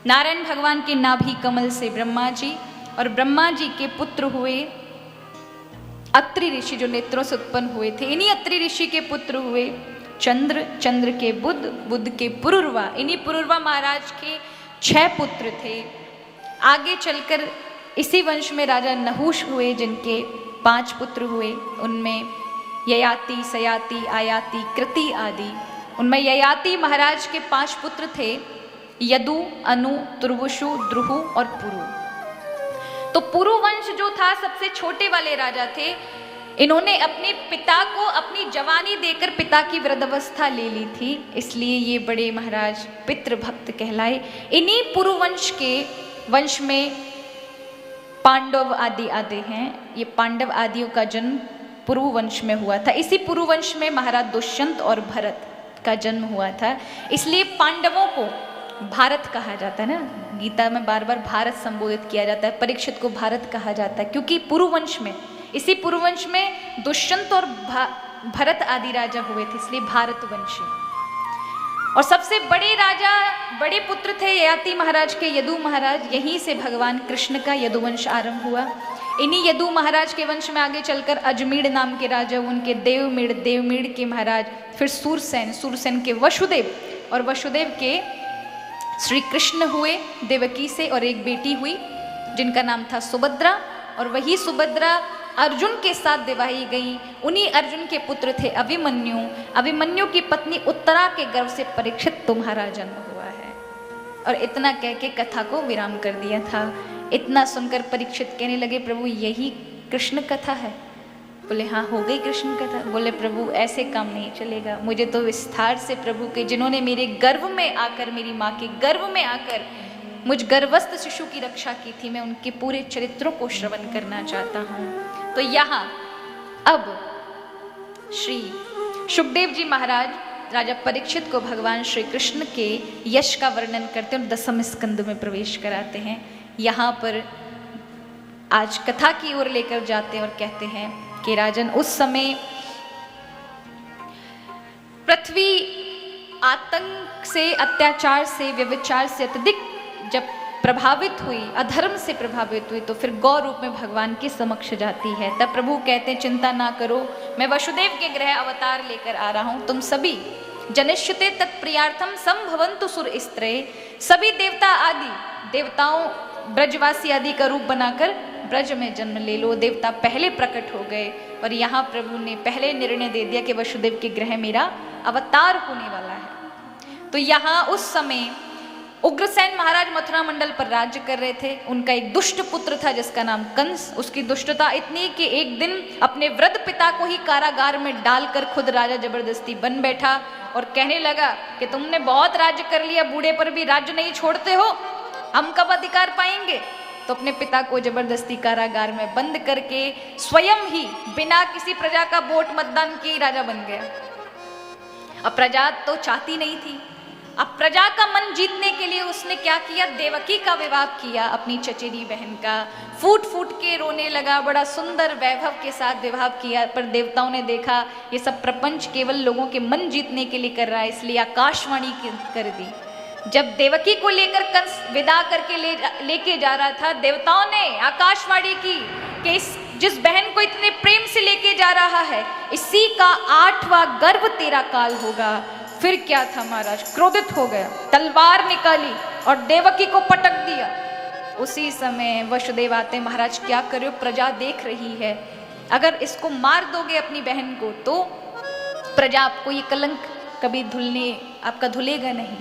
नारायण भगवान के नाभि कमल से ब्रह्मा जी, और ब्रह्मा जी के पुत्र हुए अत्रि ऋषि, जो नेत्रों से उत्पन्न हुए थे। इन्हीं अत्रि ऋषि के पुत्र हुए चंद्र, चंद्र के बुध, बुध के पुरुरवा। इन्हीं पुरुरवा महाराज के 6 पुत्र थे। आगे चलकर इसी वंश में राजा नहुष हुए, जिनके 5 पुत्र हुए। उनमें ययाति, सयाति, आयाति, कृति आदि। उनमें ययाति महाराज के 5 पुत्र थे, यदु, अनु, तुर्वशु, द्रुहु और पुरु। तो पुरु वंश जो था सबसे छोटे वाले राजा थे। इन्होंने अपने पिता को अपनी जवानी देकर पिता की वृद्धावस्था ले ली थी, इसलिए ये बड़े महाराज पितृभक्त कहलाए। इन्हीं पुरु वंश के वंश में पांडव आदि आते हैं। ये पांडव आदियों का जन्म पुरु वंश में हुआ था। इसी पुरु वंश में महाराज दुष्यंत और भरत का जन्म हुआ था, इसलिए पांडवों को भारत कहा जाता है ना। गीता में बार बार भारत संबोधित किया जाता है, परीक्षित को भारत कहा जाता है, क्योंकि पुरुवंश में, इसी पुरुवंश में दुष्यंत और भरत आदि राजा हुए थे, इसलिए भारतवंशी। और सबसे बड़े राजा, बड़े पुत्र थे ययाति महाराज के यदु महाराज। यहीं से भगवान कृष्ण का यदुवंश आरंभ हुआ। इन्हीं यदु महाराज के वंश में आगे चलकर अजमीड़ नाम के राजा, उनके देवमीड़, देवमीड़ के महाराज, फिर सूरसेन, सूरसेन के वसुदेव, और वसुदेव के श्री कृष्ण हुए देवकी से, और एक बेटी हुई जिनका नाम था सुभद्रा। और वही सुभद्रा अर्जुन के साथ विवाही गई। उन्हीं अर्जुन के पुत्र थे अभिमन्यु। अभिमन्यु की पत्नी उत्तरा के गर्भ से परीक्षित तुम्हारा जन्म हुआ है। और इतना कह के कथा को विराम कर दिया था। इतना सुनकर परीक्षित कहने लगे, प्रभु यही कृष्ण कथा है? बोले हाँ, हो गई कृष्ण कथा। बोले प्रभु ऐसे काम नहीं चलेगा, मुझे तो विस्तार से प्रभु के, जिन्होंने मेरे गर्भ में आकर, मेरी माँ के गर्भ में आकर मुझ गर्भस्थ शिशु की रक्षा की थी, मैं उनके पूरे चरित्रों को श्रवण करना चाहता हूँ। तो यहाँ अब श्री सुखदेव जी महाराज राजा परीक्षित को भगवान श्री कृष्ण के यश का वर्णन करते हैं और 10वें स्कंद में प्रवेश कराते हैं। यहाँ पर आज कथा की ओर लेकर जाते हैं और कहते हैं कि राजन, उस समय पृथ्वी आतंक से, अत्याचार से, व्यभिचार से अत्यधिक जब प्रभावित हुई, अधर्म से प्रभावित हुई, तो फिर गौ रूप में भगवान के समक्ष जाती है। तब प्रभु कहते हैं, चिंता ना करो, मैं वसुदेव के ग्रह अवतार लेकर आ रहा हूं। तुम सभी जनिष्यते तत्प्रियार्थम संभवन्तु सुर स्त्रे, सभी देवता आदि, देवताओं ब्रजवासी आदि का रूप बनाकर ब्रज में जन्म ले लो। देवता पहले प्रकट हो गए और यहाँ प्रभु ने पहले निर्णय दे दिया कि वसुदेव के ग्रह मेरा अवतार होने वाला है। तो यहाँ उस समय उग्रसेन महाराज मथुरा मंडल पर राज्य कर रहे थे। उनका एक दुष्ट पुत्र था जिसका नाम कंस। उसकी दुष्टता इतनी कि एक दिन अपने वृद्ध पिता को ही कारागार में डालकर खुद राजा जबरदस्ती बन बैठा और कहने लगा कि तुमने बहुत राज्य कर लिया, बूढ़े पर भी राज्य नहीं छोड़ते हो, हम कब अधिकार पाएंगे? तो अपने पिता को जबरदस्ती कारागार में बंद करके स्वयं ही बिना किसी प्रजा का वोट मतदान किए राजा बन गया। अब प्रजा तो चाहती नहीं थी। अब प्रजा का मन जीतने के लिए उसने क्या किया? देवकी का विवाह किया अपनी चचेरी बहन का। फूट फूट के रोने लगा, बड़ा सुंदर वैभव के साथ विवाह किया। पर देवताओं ने देखा ये सब प्रपंच केवल लोगों के मन जीतने के लिए कर रहा है, इसलिए आकाशवाणी कर दी। जब देवकी को लेकर कंस विदा करके लेके जा रहा था, देवताओं ने आकाशवाणी की कि जिस बहन को इतने प्रेम से लेके जा रहा है, इसी का 8वां गर्भ तेरा काल होगा। फिर क्या था महाराज? क्रोधित हो गया, तलवार निकाली और देवकी को पटक दिया। उसी समय वसुदेव आते, महाराज क्या करो, प्रजा देख रही है, अगर इसको मार दोगे अपनी बहन को तो प्रजा आपको ये कलंक कभी आपका धुलेगा नहीं,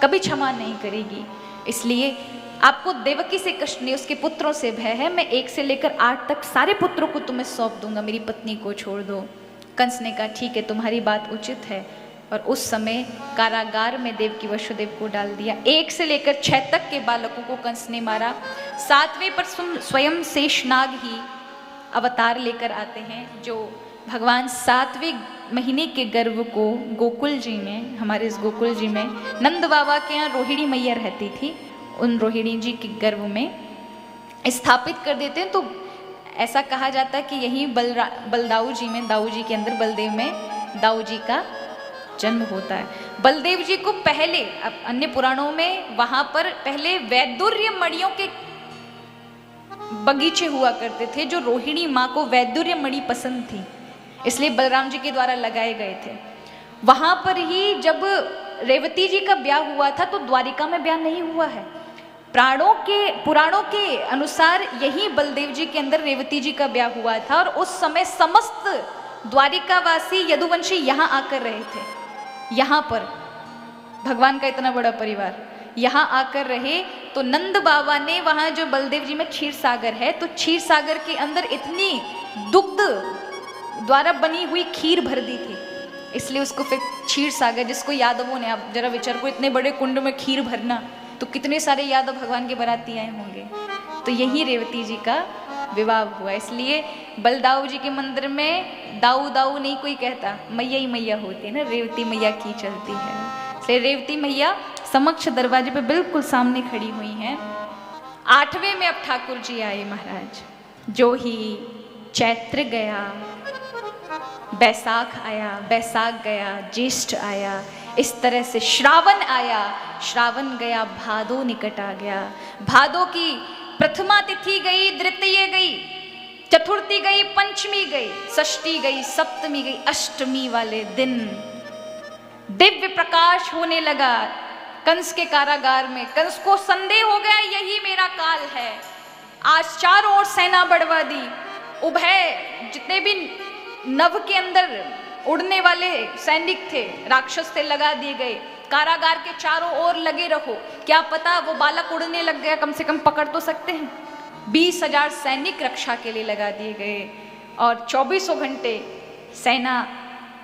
कभी क्षमा नहीं करेगी। इसलिए आपको देवकी से कष्ट नहीं, उसके पुत्रों से भय है। मैं 1 से लेकर 8 तक सारे पुत्रों को तुम्हें सौंप दूंगा, मेरी पत्नी को छोड़ दो। कंस ने कहा ठीक है, तुम्हारी बात उचित है। और उस समय कारागार में देवकी वसुदेव को डाल दिया। 1 से लेकर 6 तक के बालकों को कंस ने मारा। 7वें पर स्वयं शेषनाग ही अवतार लेकर आते हैं, जो भगवान 7वें महीने के गर्भ को गोकुल जी में, हमारे इस गोकुल जी में नंद बाबा के यहाँ रोहिणी मैया रहती थी, उन रोहिणी जी के गर्भ में स्थापित कर देते हैं। तो ऐसा कहा जाता है कि यही बलदाऊ जी में, दाऊ जी के अंदर बलदेव में दाऊ जी का जन्म होता है। बलदेव जी को पहले, अब अन्य पुराणों में वहां पर पहले वैदुर्य मणियों के बगीचे हुआ करते थे, जो रोहिणी माँ को वैदुर्य मणि पसंद थी, इसलिए बलराम जी के द्वारा लगाए गए थे। वहां पर ही जब रेवती जी का ब्याह हुआ था तो द्वारिका में ब्याह नहीं हुआ है। पुराणों के अनुसार यही बलदेव जी के अंदर रेवती जी का ब्याह हुआ था, और उस समय समस्त द्वारिकावासी यदुवंशी यहाँ आकर रहे थे। यहाँ पर भगवान का इतना बड़ा परिवार यहाँ आकर रहे, तो नंद बाबा ने वहाँ जो बलदेव जी में क्षीर सागर है, तो क्षीर सागर के अंदर इतनी दुग्ध द्वारा बनी हुई खीर भर दी थी, इसलिए उसको फिर क्षीर सागर, जिसको यादवों ने, आप जरा विचार को, इतने बड़े कुंड में खीर भरना, तो कितने सारे यादव भगवान के बाराती आए होंगे। तो यही रेवती जी का विवाह हुआ, इसलिए बलदाऊ जी के मंदिर में दाऊ दाऊ नहीं कोई कहता, मैया ही मैया होती है ना, रेवती मैया की चलती है। इसलिए रेवती मैया समक्ष दरवाजे पे बिल्कुल सामने खड़ी हुई हैं। 8वें में अब ठाकुर जी आए महाराज। जो ही चैत्र गया, बैसाख आया, बैसाख गया, ज्येष्ठ आया, इस तरह से श्रावण आया, श्रावण गया, भादो निकट आ गया। भादो की प्रथमा तिथि गई, द्वितीय गई, चतुर्थी गई, पंचमी गई, षष्ठी गई, सप्तमी गई, अष्टमी वाले दिन दिव्य प्रकाश होने लगा कंस के कारागार में। कंस को संदेह हो गया यही मेरा काल है। आज चारों ओर सेना बढ़वा दी, उभय जितने भी नभ के अंदर उड़ने वाले सैनिक थे, राक्षस थे, लगा दिए गए। कारागार के चारों ओर लगे रहो, क्या पता वो बालक उड़ने लग गया, कम से कम पकड़ तो सकते हैं। 20,000 सैनिक रक्षा के लिए लगा दिए गए, और 24 घंटे सेना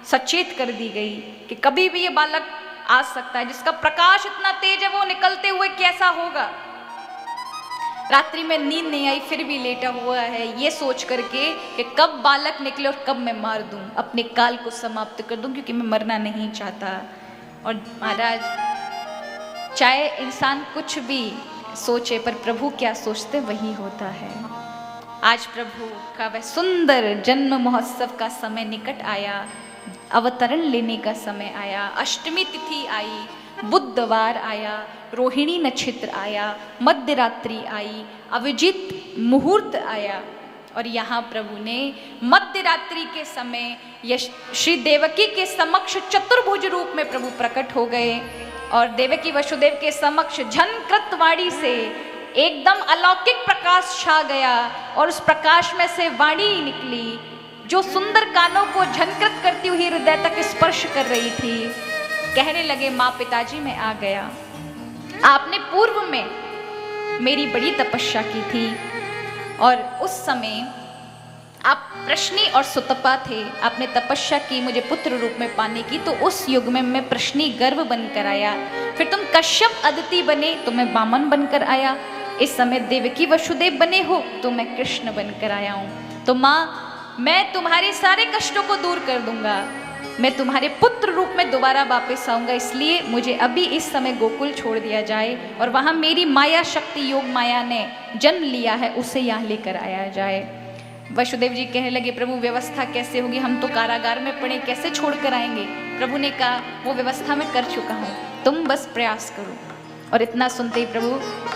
सचेत कर दी गई कि कभी भी ये बालक आ सकता है, जिसका प्रकाश इतना तेज है, वो निकलते हुए कैसा होगा। रात्रि में नींद नहीं आई, फिर भी लेटा हुआ है, ये सोच करके कि कब बालक निकले और कब मैं मार दूं, अपने काल को समाप्त कर दूं, क्योंकि मैं मरना नहीं चाहता। और महाराज, चाहे इंसान कुछ भी सोचे, पर प्रभु क्या सोचते वही होता है। आज प्रभु का वह सुंदर जन्म महोत्सव का समय निकट आया, अवतरण लेने का समय आया। अष्टमी तिथि आई, बुधवार आया, रोहिणी नक्षत्र आया, मध्य रात्रि आई, अभिजित मुहूर्त आया, और यहाँ प्रभु ने मध्य रात्रि के समय श्री देवकी के समक्ष चतुर्भुज रूप में प्रभु प्रकट हो गए, और देवकी वसुदेव के समक्ष झनकृत वाणी से एकदम अलौकिक प्रकाश छा गया, और उस प्रकाश में से वाणी निकली जो सुंदर कानों को झनकृत करती हुई हृदय तक स्पर्श कर रही थी। कहने लगे, माँ पिताजी मैं आ गया, आपने पूर्व में मेरी बड़ी तपस्या की थी, और उस समय आप प्रश्नी और सुतपा थे, आपने तपस्या की मुझे पुत्र रूप में पाने की, तो उस युग में मैं प्रश्नी गर्भ बनकर आया, फिर तुम कश्यप अदिति बने तो मैं वामन बनकर आया, इस समय देवकी वसुदेव बने हो तो मैं कृष्ण बनकर आया हूँ। तो माँ, मैं तुम्हारे सारे कष्टों को दूर कर दूंगा, मैं तुम्हारे पुत्र रूप में दोबारा वापस आऊंगा, इसलिए मुझे अभी इस समय गोकुल छोड़ दिया जाए, और वहां मेरी माया शक्ति योग माया ने जन्म लिया है, उसे यहाँ लेकर आया जाए। वसुदेव जी कहने लगे, प्रभु व्यवस्था कैसे होगी, हम तो कारागार में पड़े, कैसे छोड़ कर आएंगे। प्रभु ने कहा, वो व्यवस्था मैं कर चुका हूँ, तुम बस प्रयास करो। और इतना सुनते ही प्रभु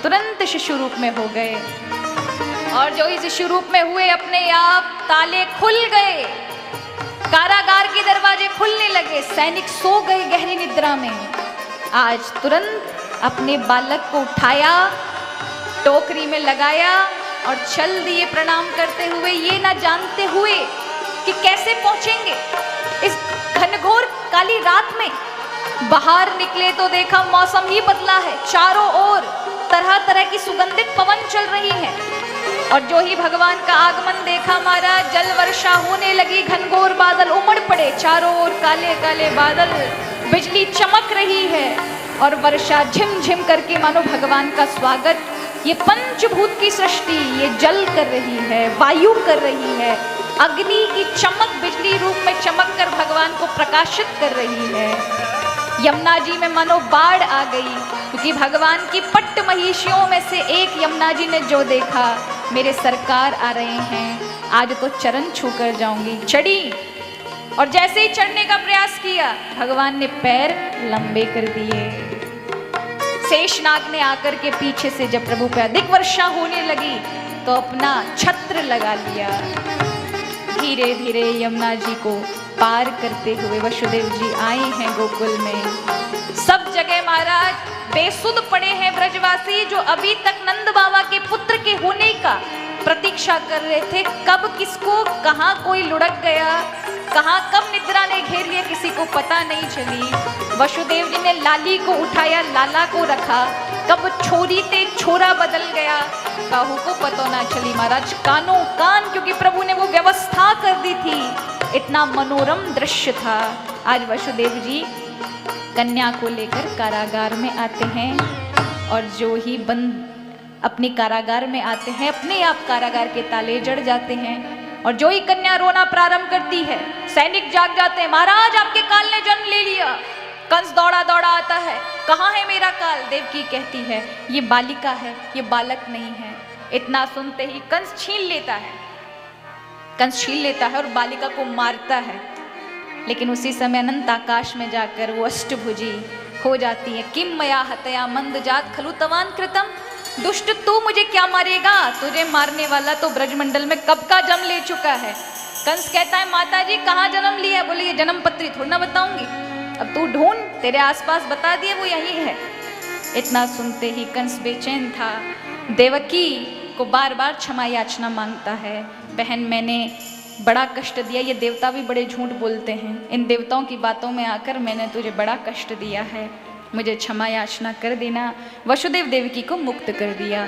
तुरंत शिशु रूप में हो गए, और जो ही शिशु रूप में हुए अपने आप ताले खुल गए, कारागार के दरवाजे खुलने लगे, सैनिक सो गए गहरी निद्रा में। आज तुरंत अपने बालक को उठाया, टोकरी में लगाया और चल दिए प्रणाम करते हुए, ये ना जानते हुए कि कैसे पहुंचेंगे इस घनघोर काली रात में। बाहर निकले तो देखा मौसम ही बदला है, चारों ओर तरह तरह की सुगंधित पवन चल रही है, और जो ही भगवान का आगमन देखा महाराज, जल वर्षा होने लगी, घनघोर बादल उमड़ पड़े, चारों ओर काले काले बादल, बिजली चमक रही है, और वर्षा झिमझिम करके मानो भगवान का स्वागत ये पंचभूत की सृष्टि ये जल कर रही है, वायु कर रही है, अग्नि की चमक बिजली रूप में चमक कर भगवान को प्रकाशित कर रही है। यमुना जी में मानो बाढ़ आ गई, क्योंकि भगवान की पट्ट महिषियों में से एक यमुना जी ने जो देखा, मेरे सरकार आ रहे हैं, आज तो चरण छू कर जाऊंगी। चढ़ी और जैसे ही चढ़ने का प्रयास किया, भगवान ने पैर लंबे कर दिए। शेषनाग ने आकर के पीछे से जब प्रभु पे अधिक वर्षा होने लगी तो अपना छत्र लगा लिया। धीरे धीरे यमुना जी को पार करते हुए वसुदेव जी आए हैं गोकुल में। सब जगह महाराज बेसुध पड़े हैं ब्रजवासी, जो अभी तक नंद बाबा के पुत्र के होने का प्रतीक्षा कर रहे थे। कब किसको कहाँ कोई लुढ़क गया, कहाँ कब निद्रा ने घेर लिया, किसी को पता नहीं चली। वसुदेव जी ने लाली को उठाया, लाला को रखा, कब छोरी ते छोरा बदल गया, काहू को पता ना चली महाराज। कानों कान, क्योंकि प्रभु ने वो व्यवस्था कर दी थी। इतना मनोरम दृश्य था। आज वसुदेव जी कन्या को लेकर कारागार में आते हैं और जो ही बंद अपने कारागार में आते हैं, अपने आप कारागार के ताले जड़ जाते हैं। और जो ही कन्या रोना प्रारंभ करती है, सैनिक जाग जाते हैं, महाराज आपके काल ने जन्म ले लिया। कंस दौड़ा दौड़ा आता है, कहाँ है मेरा काल? देवकी कहती है ये बालिका है, ये बालक नहीं है। इतना सुनते ही कंस छीन लेता है, कंस छीन लेता है और बालिका को मारता है। लेकिन उसी समय अनंत आकाश में जाकर वो अष्टभुजी हो जाती है। किम मया हतया मंद जात खलु तवान कृतम, दुष्ट तू मुझे क्या मारेगा, तुझे मारने वाला तो ब्रजमंडल में कब का जन्म ले चुका है। कंस कहता है माता जी कहाँ जन्म लिया? बोले ये जन्म पत्री थोड़ी ना बताऊंगी, अब तू ढूंढ, तेरे आसपास बता दिए वो यही है। इतना सुनते ही कंस बेचैन था। देवकी को बार बार क्षमा याचना मांगता है, बहन मैंने बड़ा कष्ट दिया, ये देवता भी बड़े झूठ बोलते हैं, इन देवताओं की बातों में आकर मैंने तुझे बड़ा कष्ट दिया है, मुझे क्षमा याचना कर देना। वसुदेव देवकी को मुक्त कर दिया।